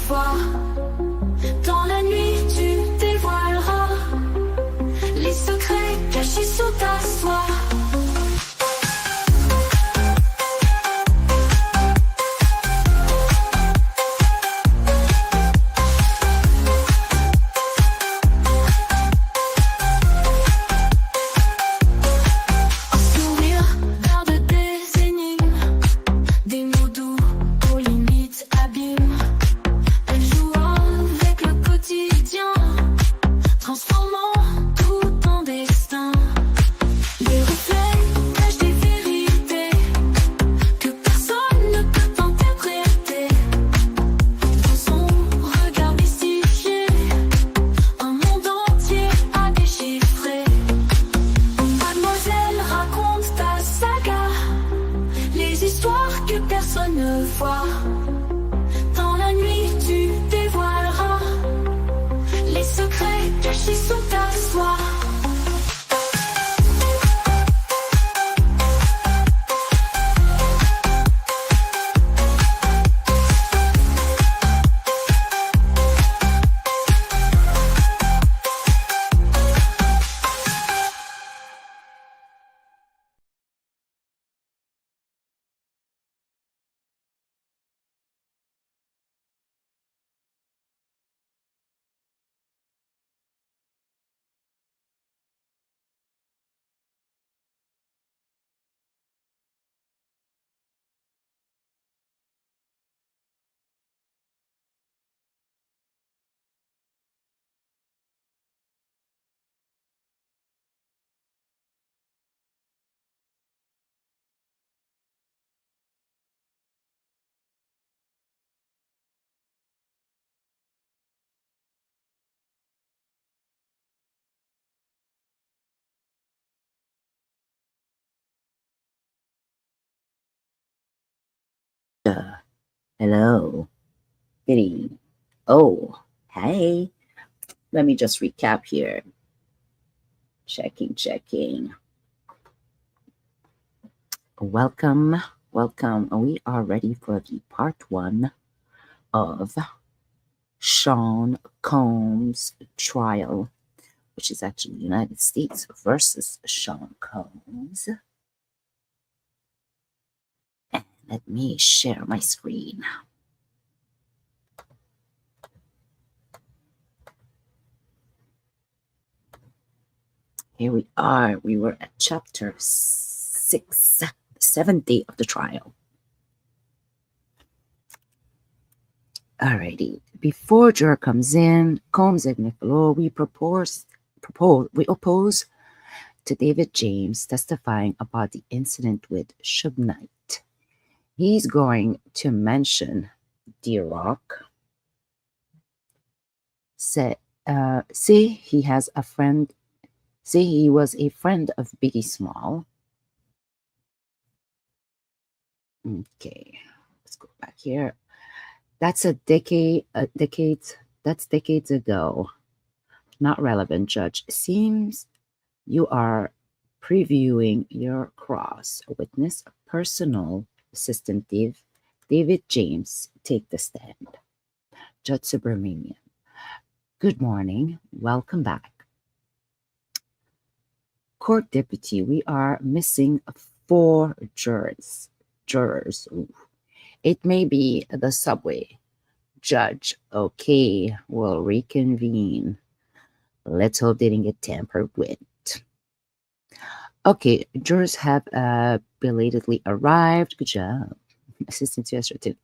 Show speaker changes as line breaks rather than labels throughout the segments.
fois. Dans la nuit, tu dévoileras les secrets cachés sous ta soie.
Hello, Diddy. Oh, hey. Let me just recap here. Checking. Welcome. We are ready for the part 1 of Sean Combs' trial, which is actually United States versus Sean Combs. And let me share my screen. Here we are. We were at chapter 6, the 7th day of the trial. Alrighty. Before juror comes in, Combs and Niccolo, we oppose to David James testifying about the incident with Suge Knight. He's going to mention D-Rock. Say he has a friend. Say he was a friend of Biggie Small. Okay, let's go back here. That's decades ago. Not relevant, Judge. Seems you are previewing your cross. Witness, personal assistant David James, take the stand. Judge Subramanian. Good morning. Welcome back. Court deputy, we are missing 4 jurors. Ooh. It may be the subway. Judge, okay, we'll reconvene. Let's hope they didn't get tampered with. Okay, jurors have belatedly arrived. Good job. Assistant to Assertive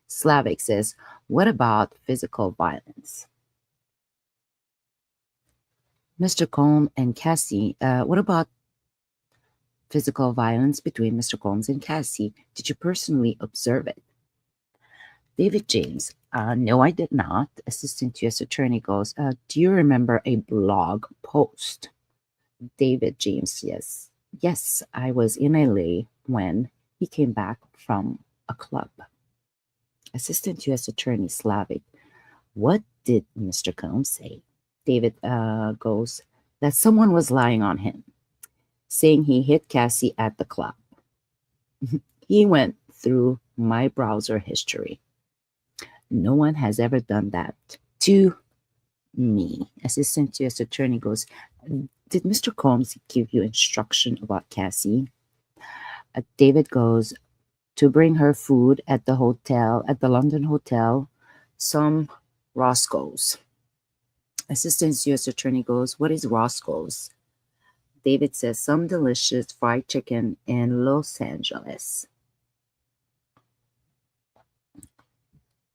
Slavic says, what about physical violence? Mr. Combs and Cassie, what about physical violence between Mr. Combs and Cassie? Did you personally observe it? David James, no, I did not. Assistant U.S. Attorney goes, do you remember a blog post? David James, yes. Yes, I was in LA when he came back from a club. Assistant U.S. Attorney Slavic, what did Mr. Combs say? David goes, that someone was lying on him, saying he hit Cassie at the club. He went through my browser history. No one has ever done that to me. Assistant U.S. Attorney goes, did Mr. Combs give you instruction about Cassie? David goes, to bring her food at the hotel, at the London hotel, some Roscoe's. Assistant U.S. Attorney goes, what is Roscoe's? David says, some delicious fried chicken in Los Angeles.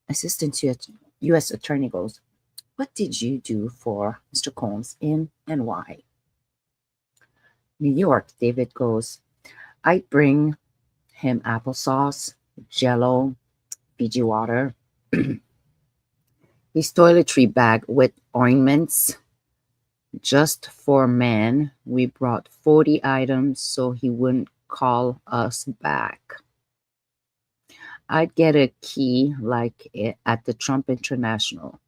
Assistant U.S. Attorney goes, what did you do for Mr. Combs in and why? New York, David goes, I'd bring him applesauce, Jello, Fiji water, his toiletry bag with ointments. Just for men, we brought 40 items so he wouldn't call us back. I'd get a key like at the Trump International.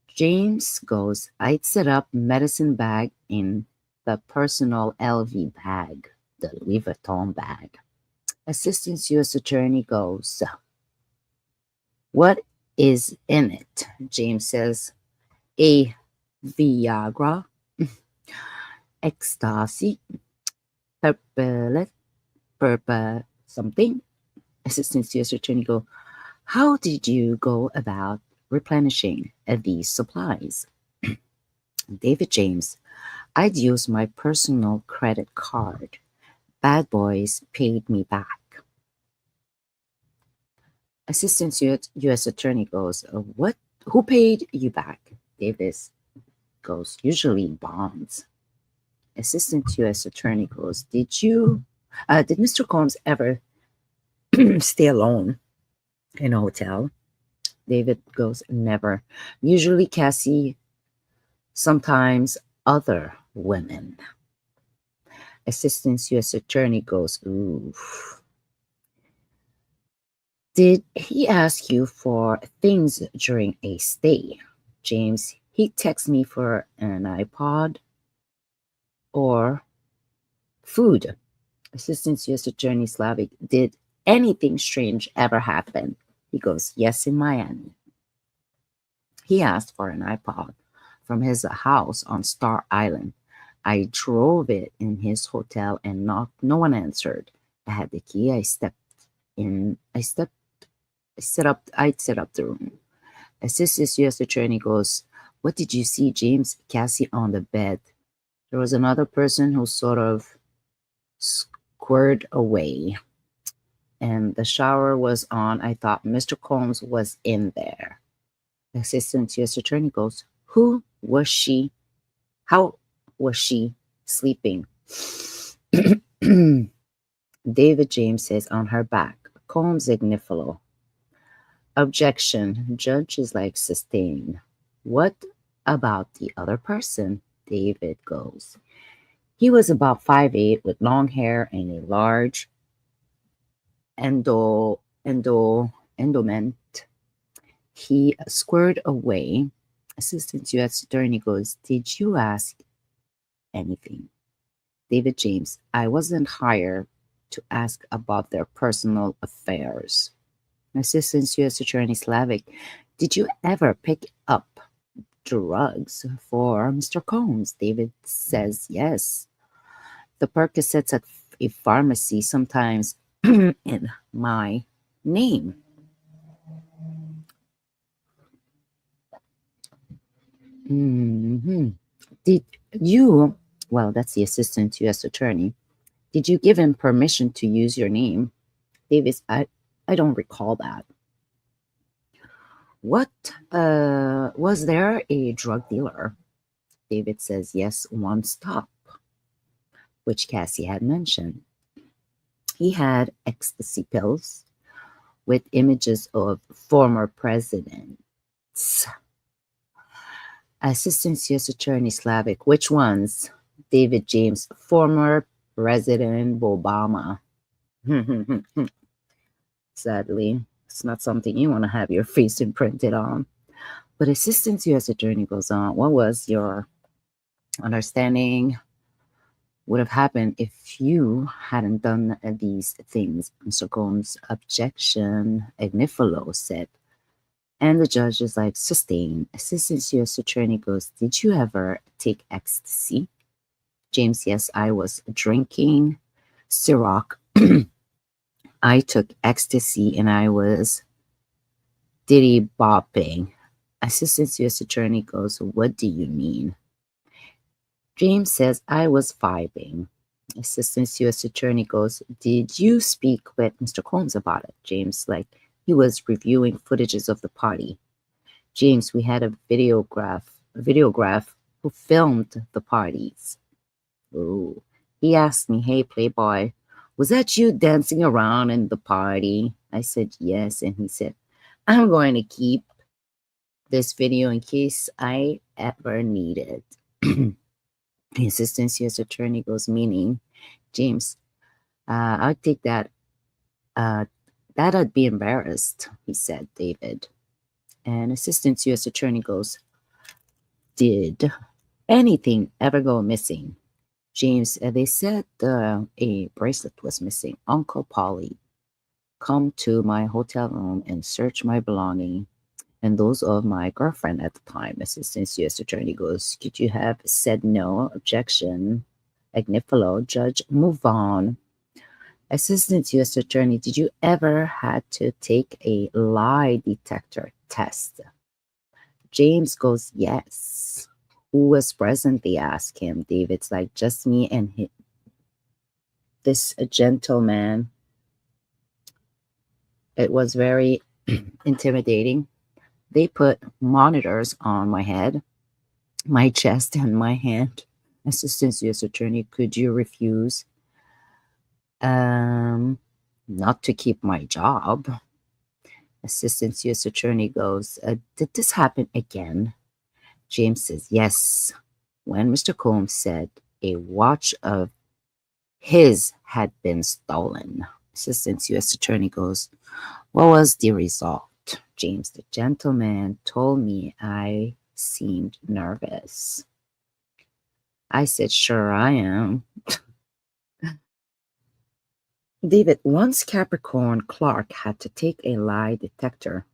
James goes, I'd set up medicine bag in the personal LV bag, the Louis Vuitton bag. Assistant U.S. Attorney goes, what is in it? James says, a Viagra, ecstasy, purple something. Assistant U.S. Attorney go, how did you go about replenishing these supplies? David James, I'd use my personal credit card. Bad boys paid me back. Assistant U.S. Attorney goes, what? Who paid you back? Davis goes, usually bonds. Assistant U.S. Attorney goes, did Mr. Combs ever stay alone in a hotel? David goes, never. Usually Cassie, sometimes other women. Assistant U.S. Attorney goes, ooh. Did he ask you for things during a stay? James, he texted me for an iPod or food. Assistant U.S. Attorney Slavic, did anything strange ever happen? He goes, yes, in Miami. He asked for an iPod from his house on Star Island. I drove it in his hotel and knocked. No one answered. I had the key. I'd set up the room. Assistant U.S. Attorney goes, what did you see, James? Cassie on the bed. There was another person who sort of squared away. And the shower was on. I thought Mr. Combs was in there. Assistant U.S. Attorney goes, who was she? How was she sleeping? David James says, on her back. Combs ignifalo. Objection. Judge is like sustain. What about the other person? David goes, he was about 5'8" with long hair and a large endowment. He squared away. Assistant U.S. Attorney goes, did you ask anything? David James, I wasn't hired to ask about their personal affairs. Assistant U.S. Attorney Slavic, did you ever pick up drugs for Mr. Combs? David says yes. The Percocets at a pharmacy, sometimes in my name. Did you, well, that's the Assistant U.S. Attorney, did you give him permission to use your name? Davis, I don't recall that. What, was there a drug dealer? David says yes, one stop, which Cassie had mentioned. He had ecstasy pills with images of former presidents. Assistant U.S. Attorney Slavic, which ones? David James, former President Obama. Sadly, it's not something you want to have your face imprinted on. But Assistant U.S. Attorney goes on, what was your understanding would have happened if you hadn't done these things? Mr. Combs' objection, Ignifalo said, And the judge is like, sustain. Assistant U.S. Attorney goes, did you ever take ecstasy? James, yes, I was drinking Ciroc. I took ecstasy and I was Diddy bopping. Assistant U.S. Attorney goes, what do you mean? James says, I was vibing. Assistant U.S. Attorney goes, did you speak with Mr. Combs about it? James, like, he was reviewing footages of the party. James, we had a videograph who filmed the parties. Ooh. He asked me, hey, Playboy, was that you dancing around in the party? I said, yes. And he said, I'm going to keep this video in case I ever need it. The assistant U.S. Attorney goes, meaning, James, I'd take that. That I'd be embarrassed, he said, David. And assistant U.S. Attorney goes, did anything ever go missing? James, they said a bracelet was missing. Uncle Polly come to my hotel room and search my belongings and those of my girlfriend at the time. Assistant U.S. Attorney goes, could you have said no? Objection. Agnifilo. Judge, move on. Assistant U.S. Attorney, did you ever had to take a lie detector test? James goes, yes. Who was present? They ask him. David's like, just me and this gentleman. It was very intimidating. They put monitors on my head, my chest, and my hand. Assistant U.S. Attorney, could you refuse? Not to keep my job. Assistant U.S. Attorney goes, did this happen again? James says, yes. When Mr. Combs said a watch of his had been stolen. Assistant U.S. Attorney goes, what was the result? James, the gentleman told me I seemed nervous. I said, sure I am. David, once Capricorn Clark had to take a lie detector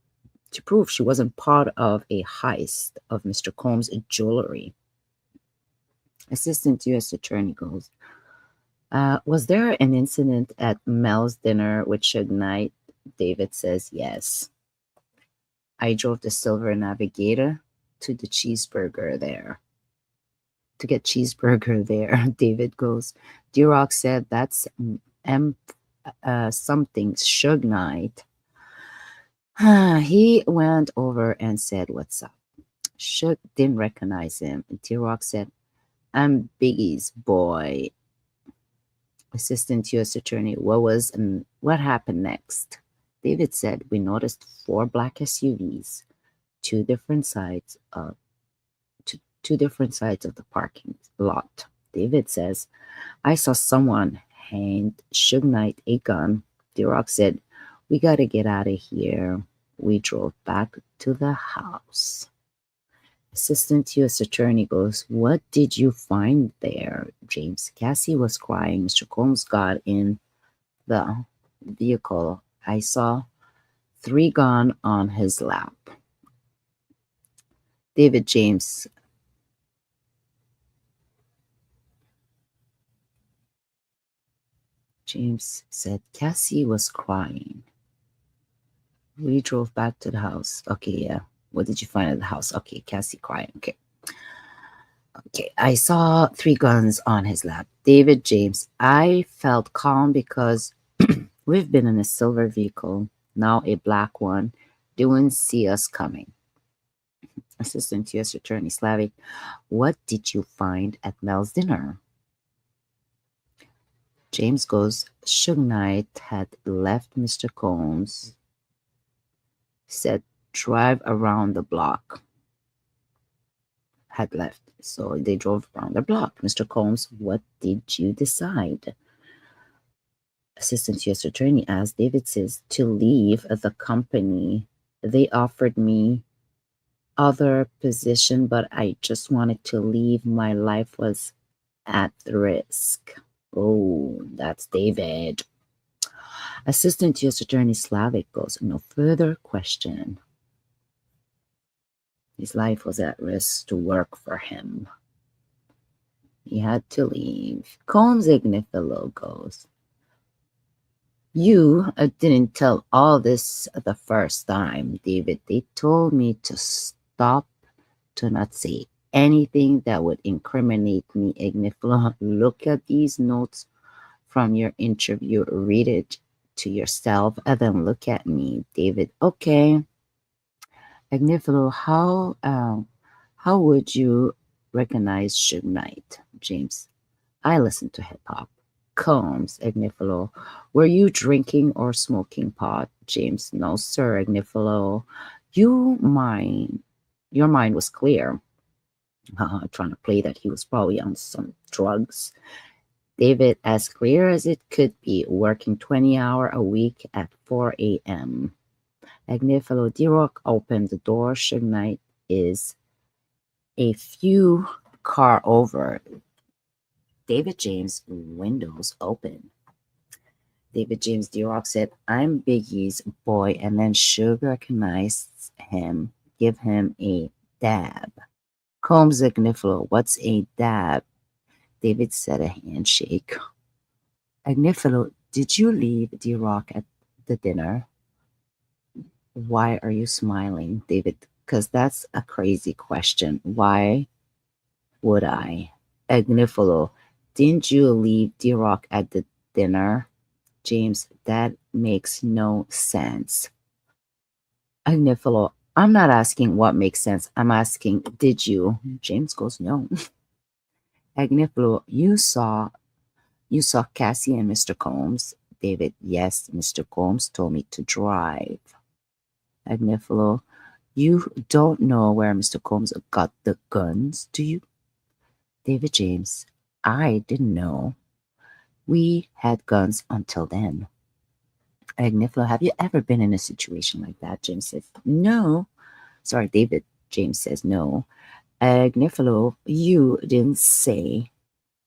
to prove she wasn't part of a heist of Mr. Combs' jewelry. Assistant U.S. Attorney goes, was there an incident at Mel's dinner with Suge Knight? David says, yes. I drove the Silver Navigator to the cheeseburger there. To get cheeseburger there, David goes, D-Rock said that's something Suge Knight. He went over and said, what's up? Suge didn't recognize him. D-Rock said, I'm Biggie's boy. Assistant U.S. Attorney, what happened next? David said, we noticed 4 black SUVs, two different sides of the parking lot. David says, I saw someone hand Suge Knight a gun. D-Rock said, we got to get out of here. We drove back to the house. Assistant U.S. Attorney goes, what did you find there? James, Cassie was crying. Mr. Combs got in the vehicle. I saw 3 guns on his lap. David James said, Cassie was crying. We drove back to the house. Okay, yeah. What did you find at the house? Okay, Cassie crying. Okay. Okay, I saw 3 guns on his lap. David James, I felt calm because we've been in a silver vehicle, now a black one. They wouldn't see us coming. Assistant U.S. Attorney Slavic, what did you find at Mel's dinner? James goes, Suge Knight had left Mr. Combs, said drive around the block. Had left. So they drove around the block. Mr. Combs, what did you decide? Assistant U.S. Attorney asked, David says, to leave the company. They offered me other position, but I just wanted to leave. My life was at risk. Oh, that's David. Assistant U.S. Attorney Slavic goes, no further question. His life was at risk to work for him. He had to leave. Combs Ignifilo goes, you didn't tell all this the first time, David. They told me to stop, to not say anything that would incriminate me. Ignifilo, look at these notes from your interview. Read it to yourself and then look at me. David, okay. Ignifilo, how would you recognize Suge Knight? James, I listen to hip hop. Combs, Ignifilo, were you drinking or smoking pot? James, no, sir. Ignifilo, your mind was clear. Trying to play that he was probably on some drugs. David, as clear as it could be, working 20-hour a week at 4 a.m. Ignifilo, D-Rock opened the door. Suge Knight is a few car over. David James, windows open. David James, D-Rock said, I'm Biggie's boy, and then Suge recognized him, give him a dab. Combs Ignifilo, what's a dab? David said a handshake. Ignifilo, did you leave D-Rock at the dinner? Why are you smiling, David? Because that's a crazy question. Why would I? Ignifilo, didn't you leave D-Rock at the dinner? James, that makes no sense. Ignifilo, I'm not asking what makes sense. I'm asking, did you? James goes, no. Ignifilo, you saw Cassie and Mr. Combs. David, yes, Mr. Combs told me to drive. Ignifilo, you don't know where Mr. Combs got the guns, do you? David James, I didn't know. We had guns until then. Ignifilo, have you ever been in a situation like that? James says, no. Sorry, David James says, no. Ignifilo, you didn't say,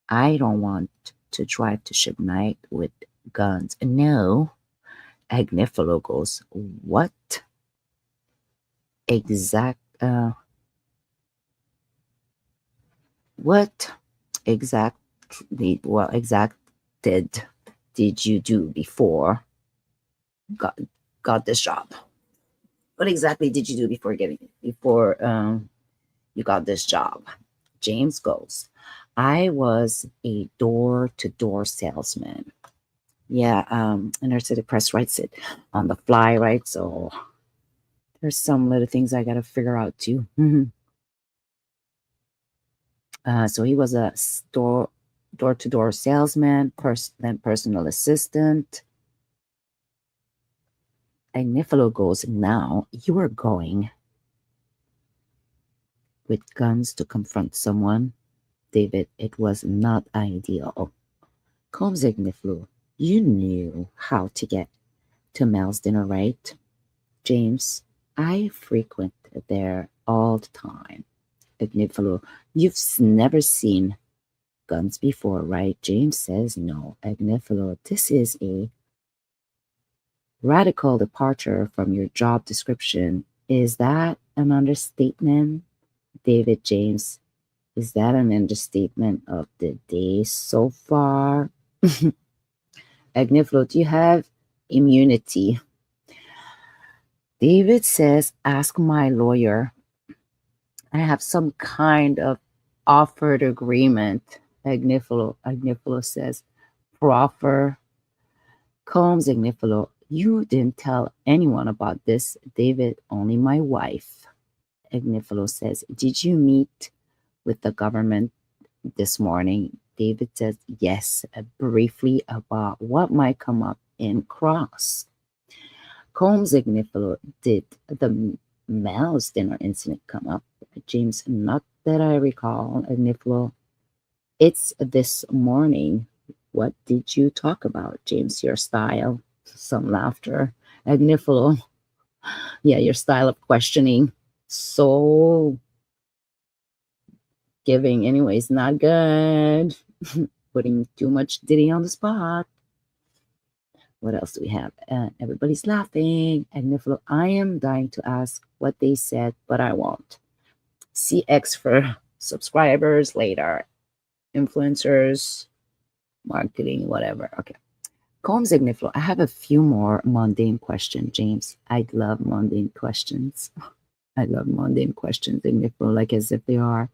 I don't want to drive to Suge Knight with guns. No. Ignifilo goes, what? What exactly did you do before got this job? What exactly did you do before you got this job? James goes, I was a door-to-door salesman. Yeah, Inner City Press writes it on the fly, right? So there's some little things I got to figure out too. So he was a door-to-door salesman, then personal assistant. Ignifilo goes, now you are going with guns to confront someone. David, it was not ideal. Combs Ignifilo, you knew how to get to Mel's dinner, right? James, I frequent there all the time. Ignifilo, you've never seen guns before, right? James says no. Ignifilo, this is a radical departure from your job description. Is that an understatement? David James, is that an understatement of the day so far? Ignifilo, do you have immunity? David says, ask my lawyer. I have some kind of offered agreement. Ignifilo says, proffer. Combs Ignifilo, you didn't tell anyone about this. David, only my wife. Ignifilo says, did you meet with the government this morning? David says, yes, briefly about what might come up in Cross. Combs Ignifilo, did the Mel's dinner incident come up? James, not that I recall. Ignifilo, it's this morning. What did you talk about? James, your style. Some laughter. Ignifilo, yeah, your style of questioning. So giving, anyways, not good. Putting too much Diddy on the spot. What else do we have? Everybody's laughing. Ignifilo, I am dying to ask what they said, but I won't. CX for subscribers later. Influencers, marketing, whatever. Okay. Combs Igniflo. I have a few more mundane questions, James. I love mundane questions. I love mundane questions, Igniflo, like as if they are.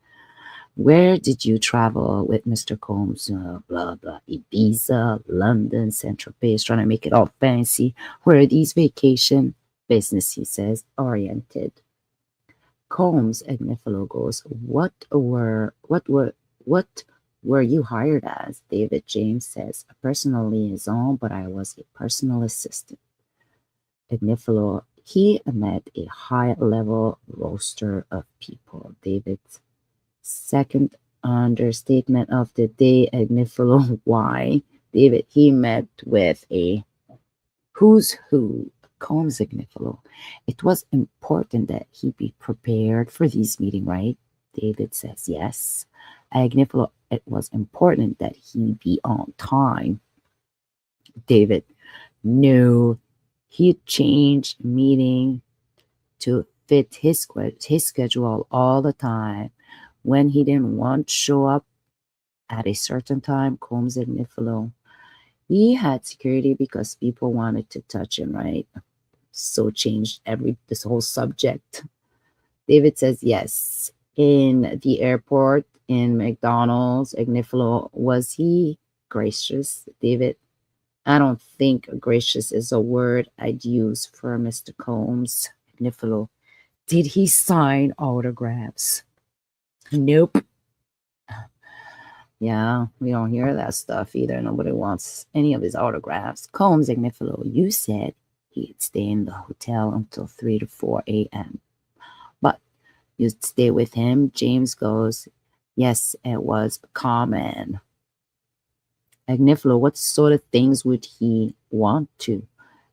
Where did you travel with Mr. Combs? Blah, blah. Ibiza, London, Central Base, trying to make it all fancy. Where are these vacation? Business, he says, oriented. Combs Igniflo goes, what were you hired as? David James says, a personal liaison, but I was a personal assistant. Igniflo, he met a high-level roster of people. David's second understatement of the day, Igniflo, why? David, he met with a who's who. Combs Igniflo. It was important that he be prepared for this meeting, right? David says yes. Igniflo, it was important that he be on time. David, no. He changed meeting to fit his schedule all the time. When he didn't want to show up at a certain time, Combs Igniflo, he had security because people wanted to touch him, right? So changed this whole subject. David says yes. In the airport, in McDonald's, Igniflo, was he gracious? David, I don't think gracious is a word I'd use for Mr. Combs. Igniflo, did he sign autographs? Nope. Yeah, we don't hear that stuff either. Nobody wants any of his autographs. Combs Igniflo, you said he'd stay in the hotel until 3 to 4 a.m. But you'd stay with him. James goes, yes, it was common. Igniflo, what sort of things would he want to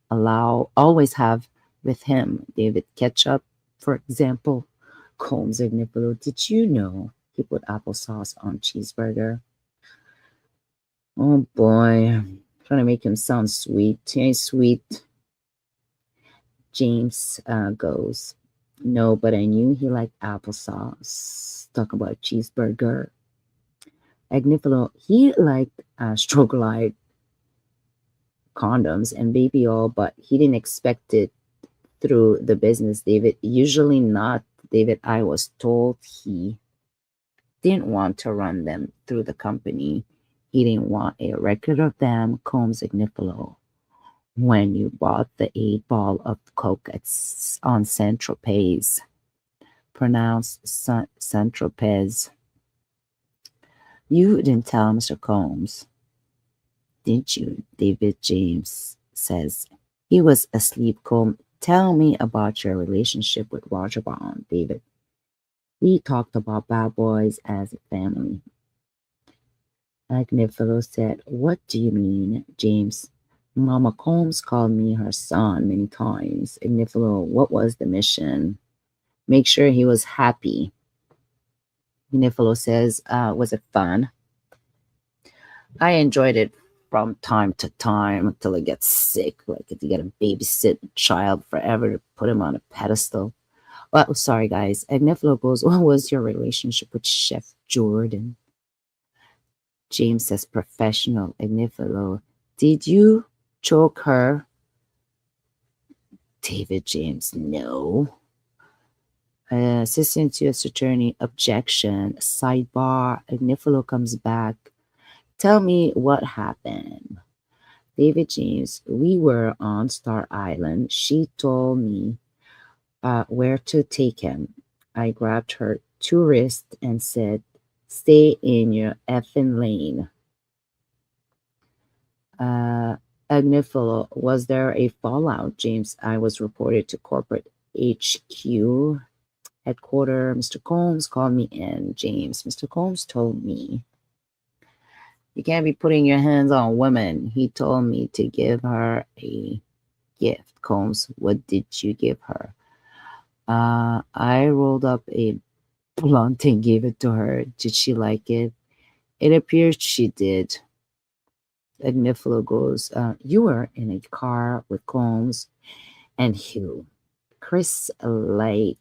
always have with him? David, ketchup, for example. Combs Igniflo, did you know he put applesauce on cheeseburger? Oh boy, trying to make him sound sweet. He ain't sweet. James goes, no, but I knew he liked applesauce. Talk about cheeseburger. Igniflo, he liked Stroglide condoms and baby oil, but he didn't expect it through the business, David. Usually not, David. I was told he didn't want to run them through the company. He didn't want a record of them. Combs Igniflo, when you bought the 8-ball of Coke on Central Pays, pronounced Central Pays, you didn't tell Mr. Combs, did you? David James says, he was asleep. Combs, tell me about your relationship with Roger Bond, David. We talked about Bad Boys as a family. Igniflo said, what do you mean, James? Mama Combs called me her son many times. Igniflo, what was the mission? Make sure he was happy. Igniflo says, was it fun? I enjoyed it from time to time until it gets sick. Like if you got to babysit a child forever to put him on a pedestal. Well, sorry, guys. Igniflo goes, what was your relationship with Chef Jordan? James says, professional. Igniflo, did you choke her? David James, no. Assistant U.S. Attorney, objection. Sidebar. Igniflo comes back. Tell me what happened. David James, we were on Star Island. She told me where to take him. I grabbed her 2 wrists and said, stay in your effing lane. Igniflo, was there a fallout? James, I was reported to corporate HQ headquarters. Mr. Combs called me in. James, Mr. Combs told me, you can't be putting your hands on women. He told me to give her a gift. Combs, what did you give her? I rolled up a blunt and gave it to her. Did she like it? It appears she did. Igniflo goes, you were in a car with Combs and Hugh. Chris lightly.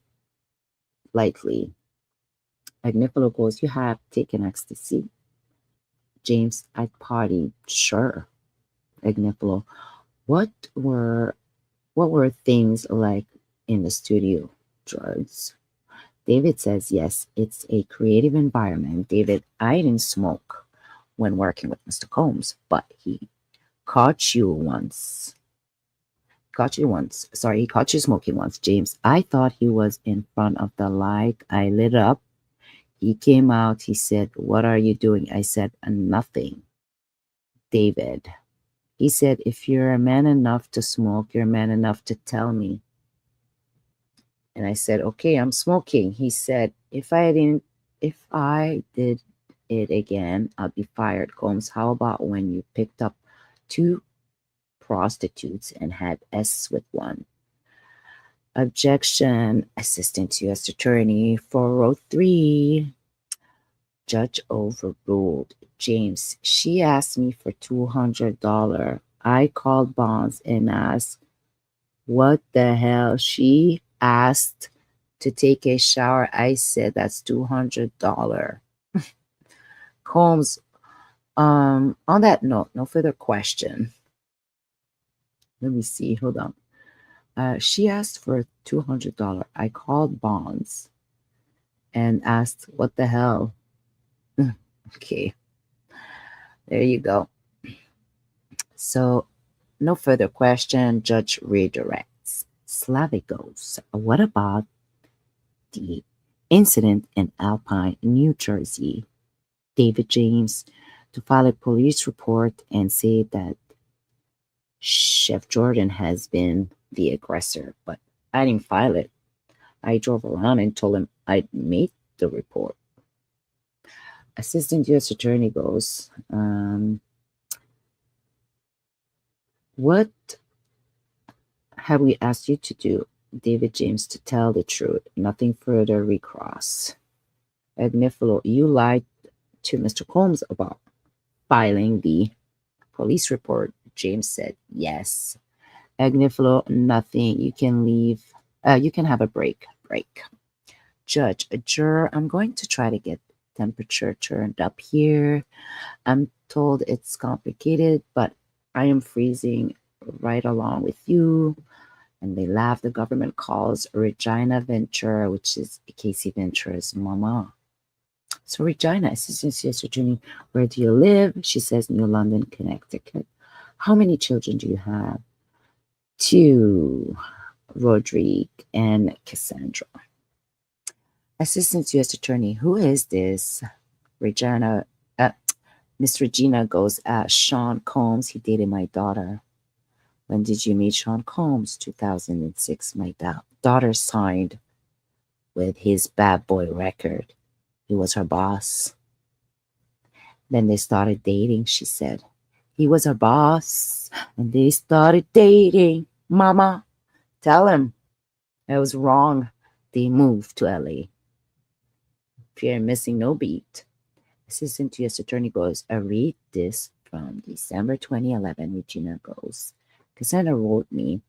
Agnifilo goes, you have taken ecstasy. James, I partied, sure. Agnifilo, what were what were things like in the studio? Drugs. David says, yes, it's a creative environment. David, I didn't smoke when working with Mr. Combs, but he caught you once. Caught you once. Sorry, he caught you smoking once. James, I thought he was in front of the light. I lit up. He came out. He said, what are you doing? I said, nothing. David, he said, if you're a man enough to smoke, you're a man enough to tell me. And I said, okay, I'm smoking. He said, if I did it again, I'll be fired. Combs, how about when you picked up 2 prostitutes and had S with one? Objection, Assistant U.S. Attorney 403. Judge overruled. James, she asked me for $200. I called Bonds and asked, what the hell? She asked to take a shower. I said, that's $200. Combs, on that note, no further question. Let me see. Hold on. She asked for $200. I called Bonds and asked, what the hell? Okay. There you go. So, no further question. Judge redirects. Slavic goes, what about the incident in Alpine, New Jersey? David James, to file a police report and say that Chef Jordan has been the aggressor, but I didn't file it. I drove around and told him I'd made the report. Assistant U.S. Attorney goes, what have we asked you to do? David James, to tell the truth, nothing further recross. Agnifilo, you lied to Mr. Combs about filing the police report. James said, yes. Agnifilo, nothing. You can leave. You can have a break. Judge, a juror, I'm going to try to get temperature turned up here. I'm told it's complicated, but I am freezing right along with you. And they laugh. The government calls Regina Ventura, which is Casey Ventura's mama. So Regina, Assistant U.S. Attorney, where do you live? She says, New London, Connecticut. How many children do you have? 2, Rodrigue and Cassandra. Assistant U.S. Attorney, who is this? Regina, Miss Regina goes, Sean Combs, he dated my daughter. When did you meet Sean Combs? 2006. My daughter signed with his bad boy record. He was her boss. Then they started dating, she said. He was her boss, and they started dating. Mama, tell him I was wrong. They moved to LA. Pierre missing no beat. Assistant U.S. Attorney goes, I read this from December 2011. Regina goes, Cassandra wrote me.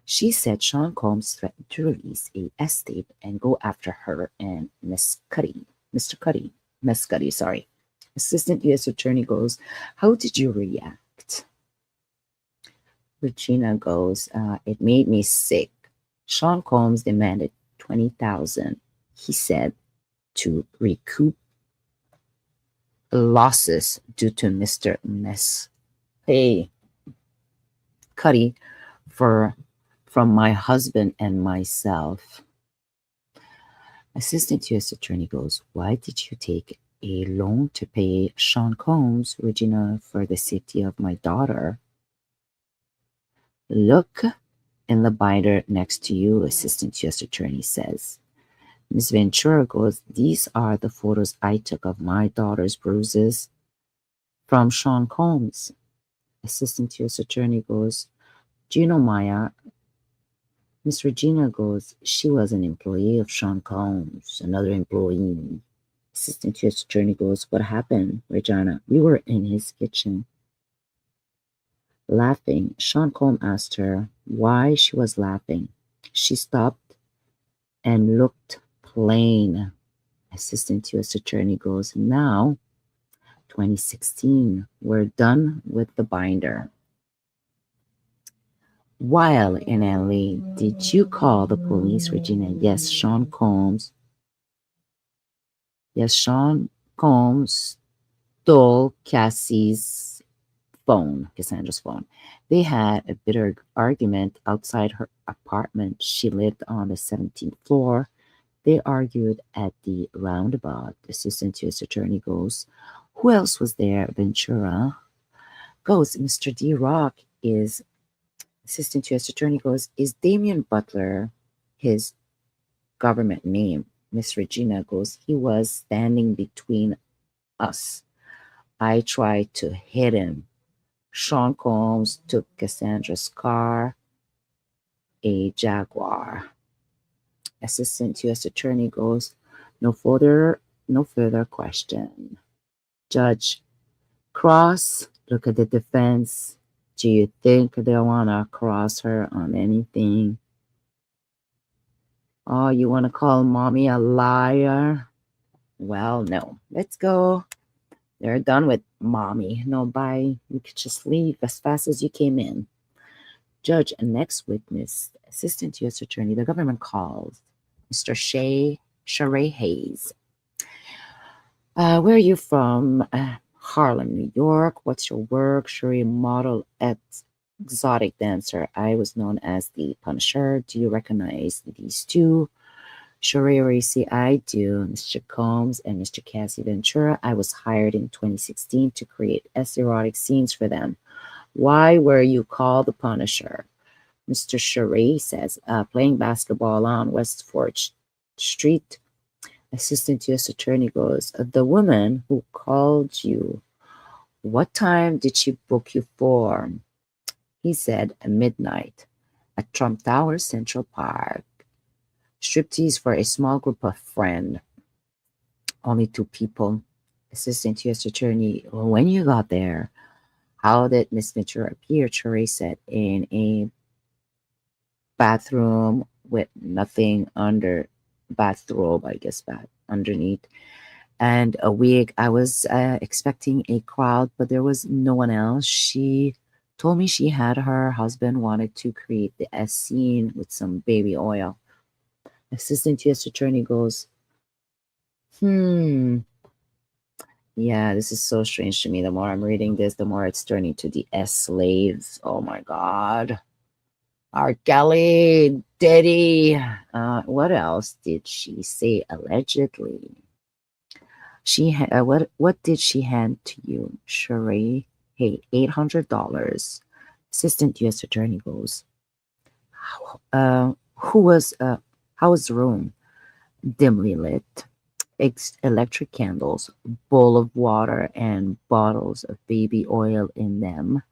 She said Sean Combs threatened to release a S-tape and go after her and Mr. Cuddy, sorry. Assistant U.S. Attorney goes, how did you react? Regina goes, it made me sick. Sean Combs demanded $20,000. He said to recoup losses due to Mr. Cuddy from my husband and myself. Assistant U.S. Attorney goes, why did you take a loan to pay Sean Combs, Regina, for the safety of my daughter? Look in the binder next to you, Assistant U.S. Attorney says. Ms. Ventura goes, these are the photos I took of my daughter's bruises from Sean Combs. Assistant U.S. Attorney goes, do you know Maya? Miss Regina goes, she was an employee of Sean Combs, another employee. Assistant U.S. Attorney goes, what happened, Regina? We were in his kitchen. Laughing, Sean Combs asked her why she was laughing. She stopped and looked plain Assistant U.S. Attorney goes, now, 2016, we're done with the binder. While in LA, did you call the police, Regina? Yes, Sean Combs. Yes, Sean Combs stole Cassandra's phone. They had a bitter argument outside her apartment. She lived on the 17th floor. They argued at the roundabout. Assistant U.S. Attorney goes, who else was there? Ventura goes, Mr. D. Rock is. Assistant U.S. Attorney goes, is Damian Butler his government name? Miss Regina goes, he was standing between us. I tried to hit him. Sean Combs took Cassandra's car, a Jaguar. Assistant U.S. Attorney goes, no further question. Judge Cross, look at the defense. Do you think they want to cross her on anything? Oh, you want to call mommy a liar? Well, no. Let's go. They're done with mommy. No, bye. You could just leave as fast as you came in. Judge, next witness, Assistant U.S. Attorney, the government calls Mr. Sheree Hayes. Where are you from? Harlem, New York. What's your work? Sheree, model at exotic dancer. I was known as the Punisher. Do you recognize these two? Sheree Racy, I do. Mr. Combs and Mr. Cassie Ventura. I was hired in 2016 to create erotic scenes for them. Why were you called the Punisher? Mr. Sheree says, playing basketball on West 4th Street. Assistant U.S. Attorney goes, the woman who called you, what time did she book you for? He said, midnight at Trump Tower, Central Park. Striptease for a small group of friends. Only 2 people. Assistant U.S. Attorney, when you got there, how did Miss Ventura appear? Sheree said, in a bathroom with nothing under, bathrobe, I guess, underneath, and a wig. I was expecting a crowd, but there was no one else. She told me she had her husband wanted to create the S scene with some baby oil. Assistant U.S. Attorney goes, yeah, this is so strange to me. The more I'm reading this, the more it's turning to the S slaves. Oh my God. R. Kelly, Diddy. What else did she say allegedly? What did she hand to you, Sheree? Hey, $800. Assistant U.S. Attorney goes, how was the room? Dimly lit, electric candles, bowl of water, and bottles of baby oil in them.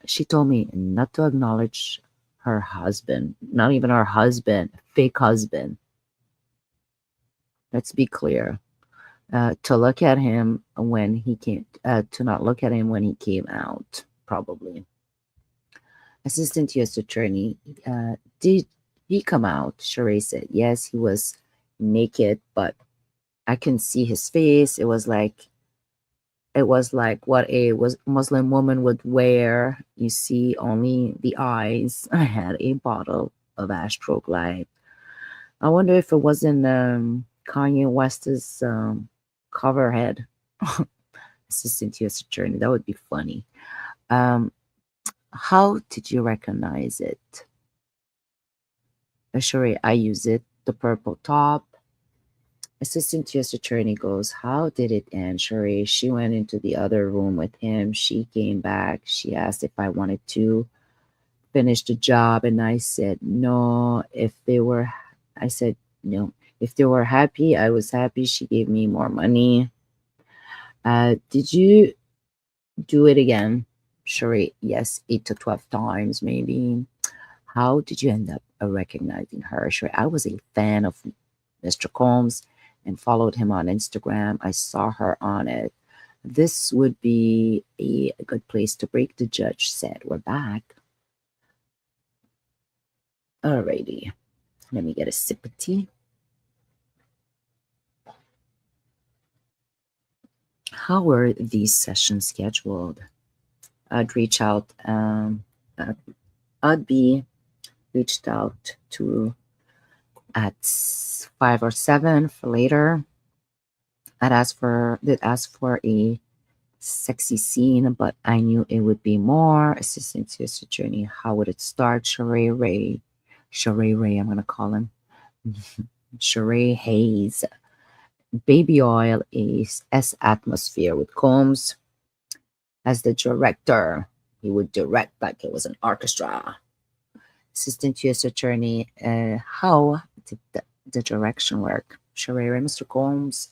She told me not to acknowledge her husband, not even her husband, fake husband. Let's be clear. To look at him when he came, to not look at him when he came out, probably. Assistant U.S. Attorney, did he come out? Sheree said, yes, he was naked, but I can see his face. It was like what a Muslim woman would wear. You see only the eyes. I had a bottle of Astroglide. I wonder if it wasn't Kanye West's cover head. Assistant U.S. Attorney, that would be funny. How did you recognize it? Sheree, I use it. The purple top. Assistant U.S. Attorney goes, how did it end? Sheree, she went into the other room with him. She came back. She asked if I wanted to finish the job, and I said no. I said no. If they were happy, I was happy. She gave me more money. Did you do it again? Sheree, yes, 8 to 12 times maybe. How did you end up recognizing her? Sheree, I was a fan of Mr. Combs and followed him on Instagram. I saw her on it. This would be a good place to break, the judge said. We're back. Alrighty. Let me get a sip of tea. how were these sessions scheduled? I'd reach out, uh, I'd be reached out to at 5 or 7 for later. Did ask for a sexy scene, but I knew it would be more. Assistant to his attorney, how would it start? Sheree Ray, I'm gonna call him. Sheree Hayes. Baby oil is S atmosphere with Combs as the director. He would direct like it was an orchestra. Assistant U.S. Attorney, how did the direction work? Sheree Ray, Mr. Combs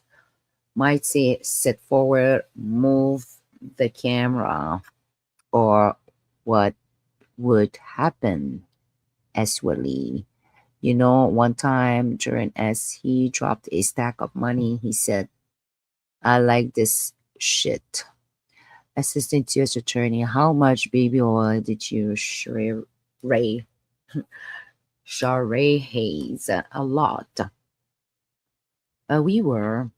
might say, sit forward, move the camera, or what would happen actually. You know, one time during as he dropped a stack of money, he said, I like this shit. Assistant U.S. Attorney, how much baby oil did you Ray Sheree Hayes? A lot. We were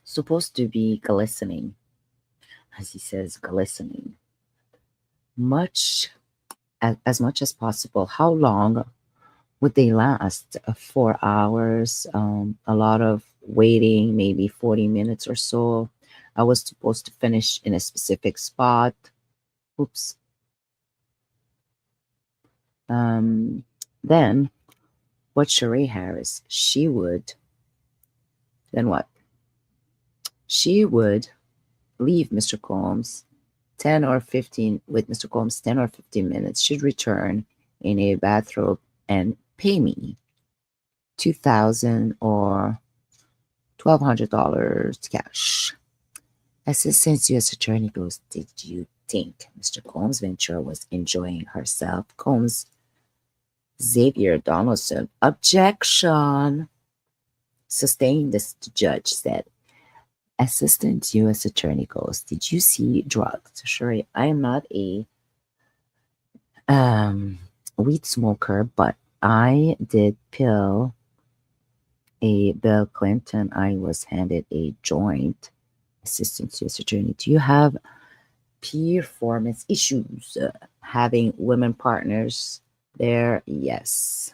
supposed to be glistening, as he says, glistening. As much as possible. How long would they last? 4 hours, a lot of waiting, maybe 40 minutes or so. I was supposed to finish in a specific spot. Oops. Then what Sheree Harris, then what? She would leave Mr. Combs 10 or 15 with Mr. Combs 10 or 15 minutes. She'd return in a bathrobe and pay me $2,000 or $1,200 cash. Assistant U.S. Attorney goes, did you think Mr. Combs Ventura was enjoying herself? Combs Xavier Donaldson, objection. Sustained, the judge said. Assistant U.S. Attorney goes, did you see drugs? Sure, I am not a weed smoker, but I did pill a Bill Clinton. I was handed a joint. Assistant U.S. Attorney, do you have performance issues having women partners there? Yes.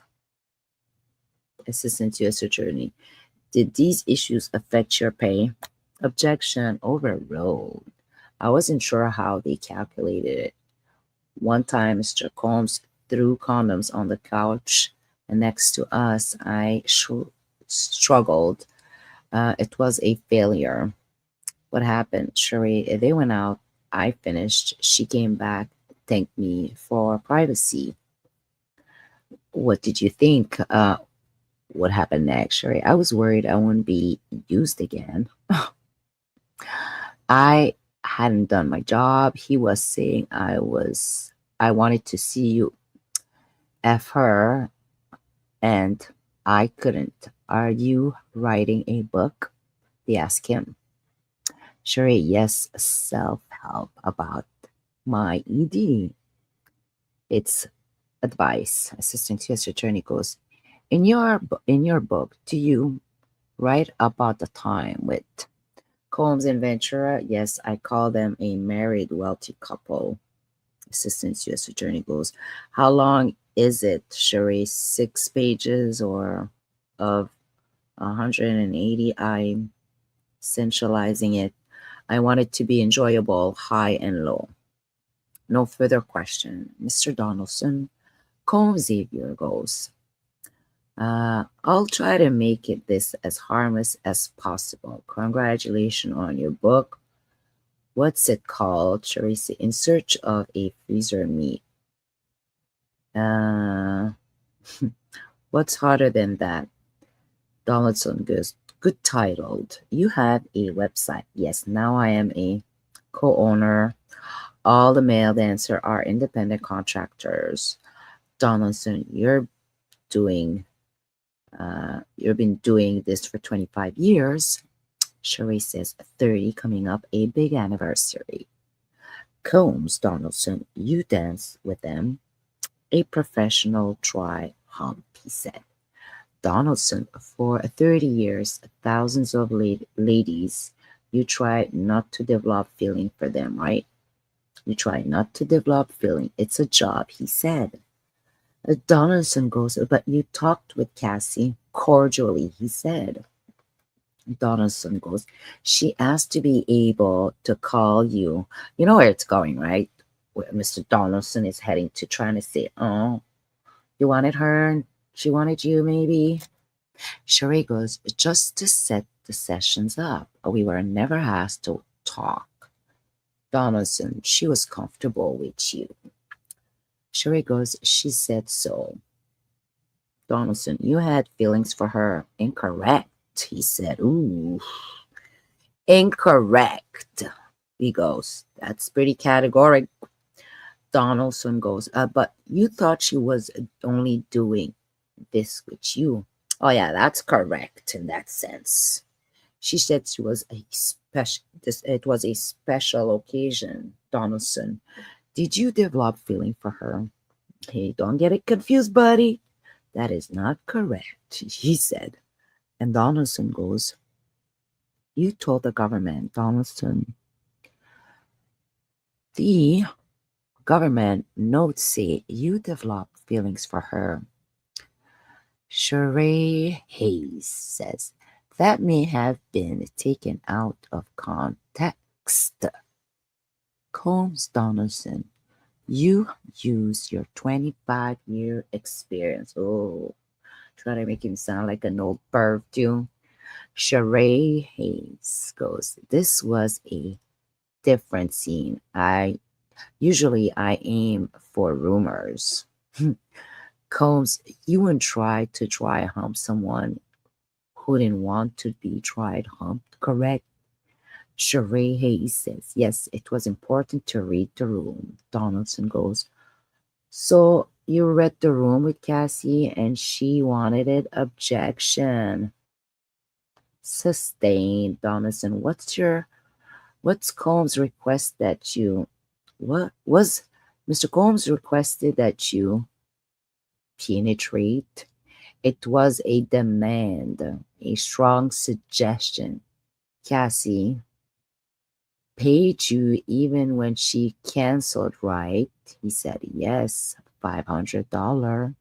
Assistant U.S. Attorney, did these issues affect your pay? Objection, overruled. I wasn't sure how they calculated it. One time, Mr. Combs threw condoms on the couch next to us. I struggled. It was a failure. What happened? Sheree, they went out. I finished. She came back, thanked me for privacy. What did you think? What happened next, Sheree? I was worried I wouldn't be used again. I hadn't done my job. He was saying I wanted to see you F her, and I couldn't. Are you writing a book? They asked him. Sheree, yes, self-help about my ED. It's advice. Assistant U.S. Attorney goes, in your book, do you write about the time with Combs and Ventura? Yes, I call them a married wealthy couple. Assistant U.S. Attorney goes, how long is it, Sheree? 6 pages or of 180? I'm centralizing it. I want it to be enjoyable, high and low. No further question. Mr. Donaldson, Combs Xavier goes, I'll try to make this as harmless as possible. Congratulations on your book. What's it called? Teresa, In Search of a Freezer Meat. What's harder than that? Donaldson goes, good titled. You have a website. Yes, now I am a co-owner. All the male dancers are independent contractors. Donaldson, you've been doing this for 25 years. Sheree says 30, coming up a big anniversary. Combs, Donaldson, you dance with them. A professional try hump, he said. Donaldson, for 30 years, thousands of ladies you try not to develop feeling for them, right? You try not to develop feeling. It's a job, he said. Donaldson goes, but you talked with Cassie cordially, he said. Donaldson goes, she asked to be able to call you. You know where it's going, right? Where Mr. Donaldson is heading to, trying to say, oh, you wanted her, she wanted you, maybe. Sheree goes, just to set the sessions up. We were never asked to talk. Donaldson, she was comfortable with you. Sheree goes, she said so. Donaldson, you had feelings for her. Incorrect, he said. Ooh, incorrect. He goes, that's pretty categorical. Donaldson goes, but you thought she was only doing this with you. Oh yeah, that's correct in that sense. She said she was a special. It was a special occasion. Donaldson, did you develop feeling for her? Hey, don't get it confused, buddy. That is not correct, he said. And Donaldson goes, you told the government, Donaldson. The government notes say you developed feelings for her. Sheree Hayes says, that may have been taken out of context. Combs Donaldson, you use your 25-year experience. Oh, try to make him sound like an old perv too. Sheree Hayes goes, this was a different scene. Usually I aim for rumors. Combs, you wouldn't try to dry hump someone who didn't want to be dried humped, correct? Sheree Hayes says, yes, it was important to read the room. Donaldson goes, so you read the room with Cassie and she wanted it? Objection. Sustained. Donaldson, what's Combs' request that you, what was Mr. Combs requested that you penetrate? It was a demand, a strong suggestion. Cassie paid you even when she canceled, right? He said, yes, $500.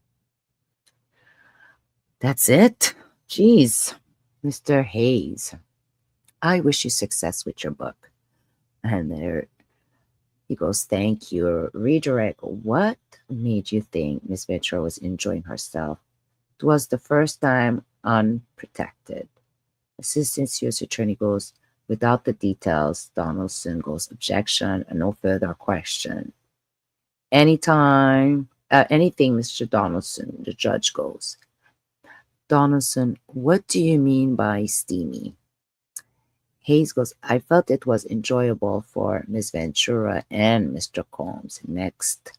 That's it? Jeez, Mr. Hayes, I wish you success with your book. And there he goes, thank you. Redirect, what made you think Miss Ventura was enjoying herself? It was the first time unprotected. Assistant U.S. Attorney goes, without the details. Donaldson goes, objection, and no further question. Anything, Mr. Donaldson, the judge goes. Donaldson, what do you mean by steamy? Hayes goes, I felt it was enjoyable for Miss Ventura and Mr. Combs. Next.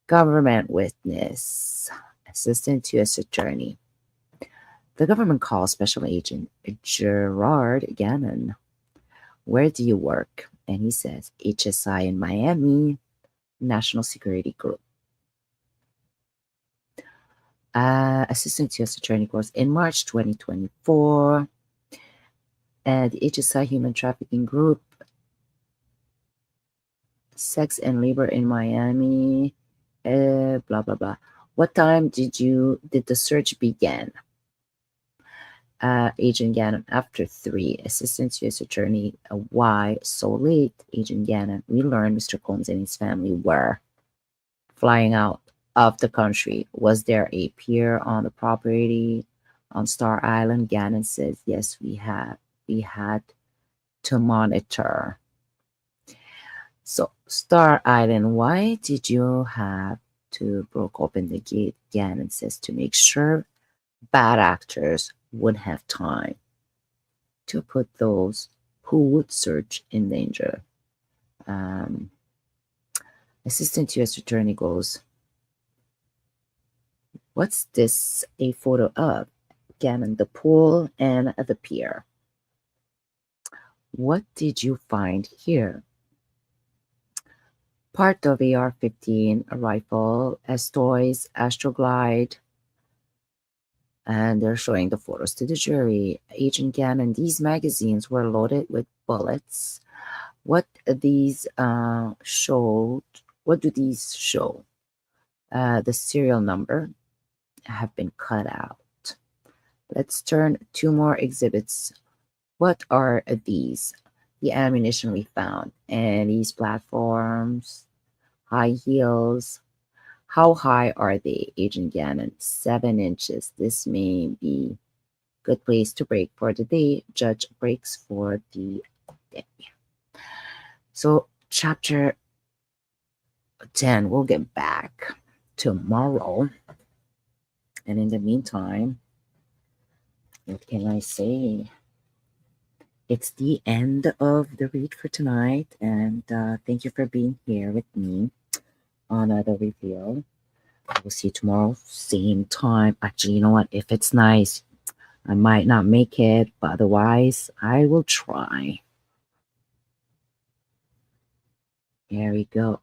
Government witness. Assistant U.S. Attorney. The government calls Special Agent Gerard Gannon. Where do you work? And he says, HSI in Miami, National Security Group. Assistant U.S. Attorney goes, in March 2024, the HSI Human Trafficking Group, Sex and Labor in Miami, blah, blah, blah. What time did the search begin? Agent Gannon, after 3. Assistant U.S. Attorney, why so late? Agent Gannon, we learned Mr. Combs and his family were flying out of the country. Was there a pier on the property on Star Island? Gannon says, yes, we had to monitor. So, Star Island, why did you have to break open the gate? Gannon says, to make sure bad actors would have time to put those who would search in danger. Assistant U.S. Attorney goes, what's this a photo of? Gannon, the pool and the pier. What did you find here? Part of AR-15, a rifle, as toys, Astroglide, and they're showing the photos to the jury. Agent Gannon, these magazines were loaded with bullets. What these showed? What do these show? The serial number have been cut out. Let's turn 2 more exhibits. What are these? The ammunition we found. And these platforms, high heels. How high are they, Agent Gannon? 7 inches. This may be good place to break for the day. Judge breaks for the day. So chapter 10, we'll get back tomorrow. And in the meantime, what can I say? It's the end of the read for tonight. And thank you for being here with me on the reveal. We'll see you tomorrow, same time. Actually, you know what? If it's nice, I might not make it, but otherwise, I will try. Here we go.